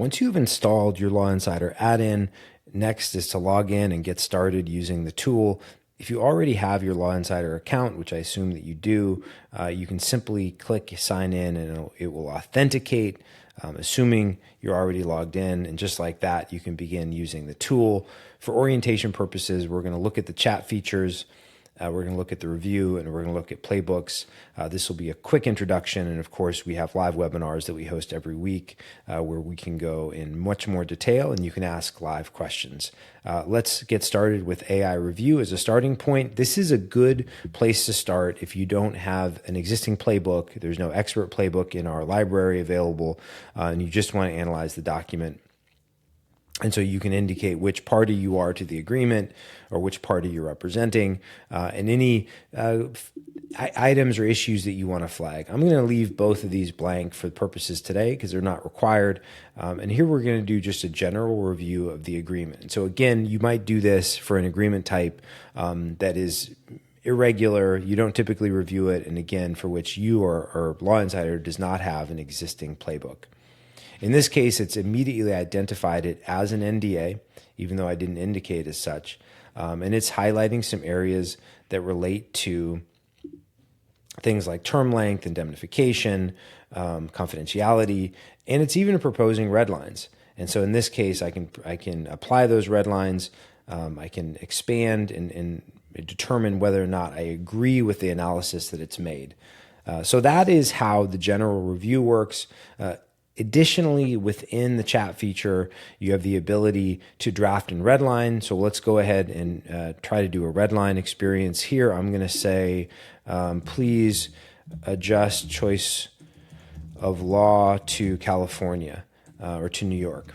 Once you've installed your Law Insider add-in, next is to log in and get started using the tool. If you already have your Law Insider account, which I assume that you do, you can simply click sign in and it will authenticate, assuming you're already logged in. And just like that, you can begin using the tool. For orientation purposes, we're going to look at the chat features. We're going to look at the review, and we're going to look at playbooks. This will be a quick introduction. And of course, we have live webinars that we host every week where we can go in much more detail and you can ask live questions. Let's get started with AI review as a starting point. This is a good place to start if you don't have an existing playbook. There's no expert playbook in our library available, and you just want to analyze the document. And so you can indicate which party you are to the agreement or which party you're representing, and any items or issues that you want to flag. I'm going to leave both of these blank for purposes today because they're not required. And here we're going to do just a general review of the agreement. And so again, you might do this for an agreement type that is irregular. You don't typically review it. And again, for which you or Law Insider does not have an existing playbook. In this case, it's immediately identified it as an NDA, even though I didn't indicate as such. And it's highlighting some areas that relate to things like term length, indemnification, confidentiality, and it's even proposing red lines. And so in this case, I can apply those red lines. I can expand and determine whether or not I agree with the analysis that it's made. So that is how the general review works. Additionally, within the chat feature, you have the ability to draft and redline. So let's go ahead and try to do a redline experience here. I'm going to say, please adjust choice of law to California or to New York.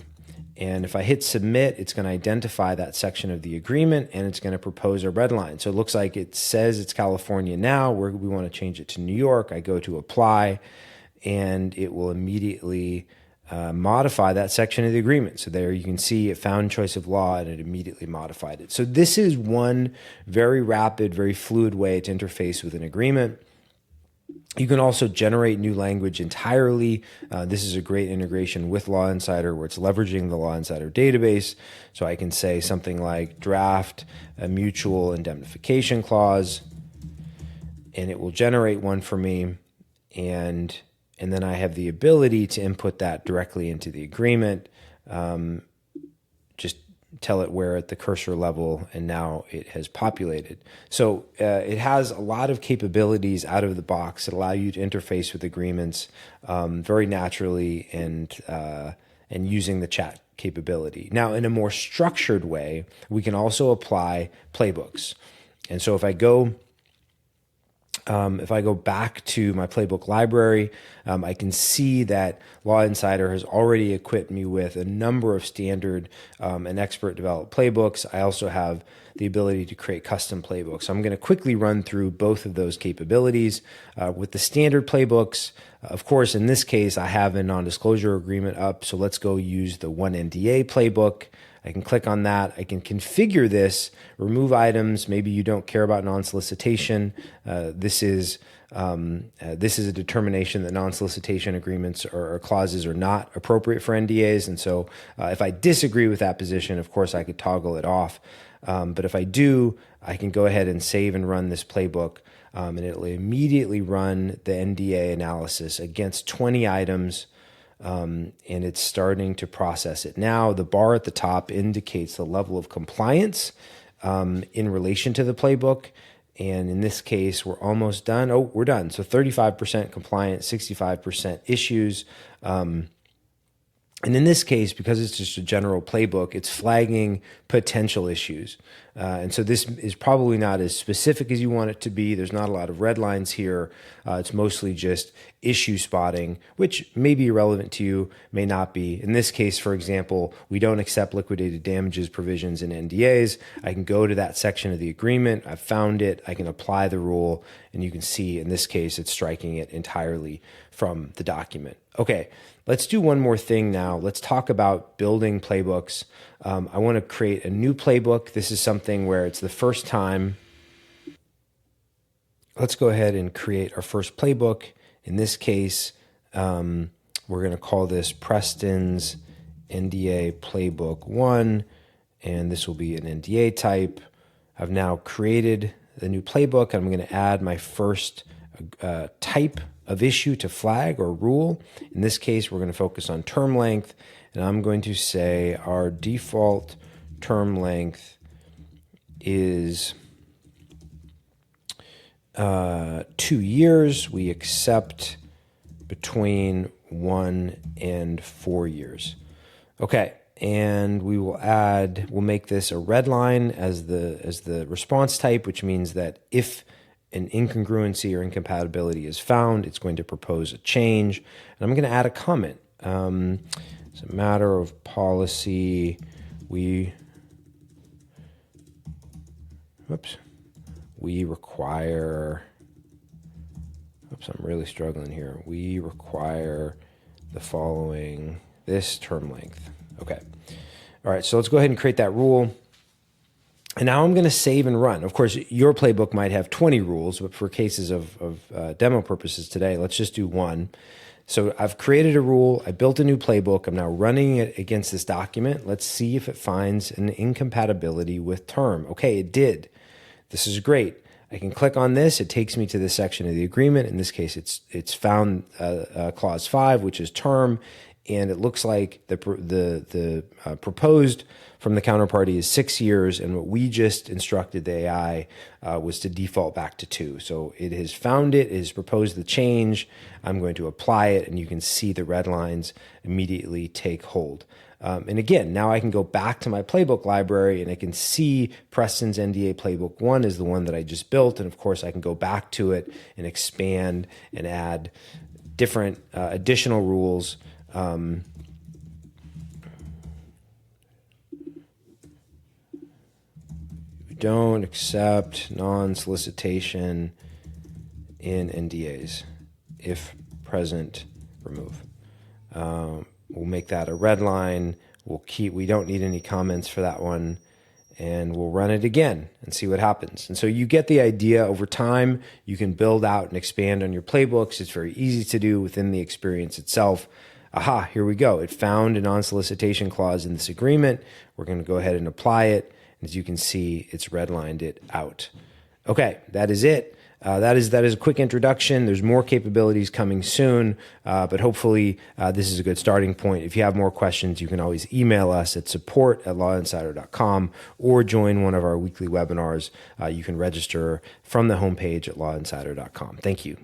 And if I hit submit, it's going to identify that section of the agreement and it's going to propose a red line. So it looks like it says it's California now. We want to change it to New York. I go to apply, and it will immediately modify that section of the agreement. So there you can see it found choice of law and it immediately modified it. So this is one very rapid, very fluid way to interface with an agreement. You can also generate new language entirely. This is a great integration with Law Insider where it's leveraging the Law Insider database. So I can say something like draft a mutual indemnification clause, and it will generate one for me. And then I have the ability to input that directly into the agreement. Just tell it where at the cursor level, and now it has populated. So it has a lot of capabilities out of the box that allow you to interface with agreements very naturally and using the chat capability. Now, in a more structured way, we can also apply playbooks. And so if I go back to my playbook library, I can see that Law Insider has already equipped me with a number of standard and expert developed playbooks. I also have the ability to create custom playbooks. So I'm going to quickly run through both of those capabilities. With the standard playbooks, of course, in this case, I have a non-disclosure agreement up. So let's go use the one NDA playbook. I can click on that. I can configure this, remove items. Maybe you don't care about non-solicitation. This is a determination that non-solicitation agreements or clauses are not appropriate for NDAs. And so if I disagree with that position, of course, I could toggle it off. But if I do, I can go ahead and save and run this playbook, and it'll immediately run the NDA analysis against 20 items. And it's starting to process it. Now, the bar at the top indicates the level of compliance in relation to the playbook. And in this case, we're almost done. Oh, we're done. So 35% compliant, 65% issues. And in this case, because it's just a general playbook, it's flagging potential issues. And so this is probably not as specific as you want it to be. There's not a lot of red lines here. It's mostly just issue spotting, which may be relevant to you, may not be. In this case, for example, we don't accept liquidated damages provisions in NDAs. I can go to that section of the agreement. I've found it. I can apply the rule. And you can see in this case, it's striking it entirely from the document. Okay, let's do one more thing now. Let's talk about building playbooks. I want to create a new playbook. This is something where it's the first time. Let's go ahead and create our first playbook. In this case, we're going to call this Preston's NDA playbook 1, and this will be an NDA type. I've now created the new playbook. I'm going to add my first type of issue to flag or rule. In this case, we're going to focus on term length, and I'm going to say our default term length is 2 years. We accept between 1 and 4 years. Okay, and we'll make this a red line as the response type, which means that if an incongruency or incompatibility is found, it's going to propose a change. And I'm going to add a comment. It's a matter of policy. We require, I'm really struggling here. We require the following, this term length. Okay. All right, so let's go ahead and create that rule. And now I'm going to save and run. Of course, your playbook might have 20 rules, but for cases of demo purposes today, let's just do 1. So I've created a rule. I built a new playbook. I'm now running it against this document. Let's see if it finds an incompatibility with term. Okay, it did. This is great. I can click on this. It takes me to this section of the agreement. In this case, it's found clause 5, which is term, and it looks like the proposed from the counterparty is 6 years, and what we just instructed the AI was to default back to 2. So it has found it has proposed the change. I'm going to apply it, and you can see the red lines immediately take hold. And again, now I can go back to my playbook library and I can see Preston's NDA playbook 1 is the one that I just built. And of course, I can go back to it and expand and add different additional rules. We don't accept non-solicitation in NDAs. If present, remove. We'll make that a red line. We don't need any comments for that one, and we'll run it again and see what happens. And so you get the idea. Over time, you can build out and expand on your playbooks. It's very easy to do within the experience itself. Aha, here we go. It found a non-solicitation clause in this agreement. We're going to go ahead and apply it. As you can see, it's redlined it out. Okay, that is it. That is a quick introduction. There's more capabilities coming soon, but hopefully this is a good starting point. If you have more questions, you can always email us at support@lawinsider.com or join one of our weekly webinars. You can register from the homepage at lawinsider.com. Thank you.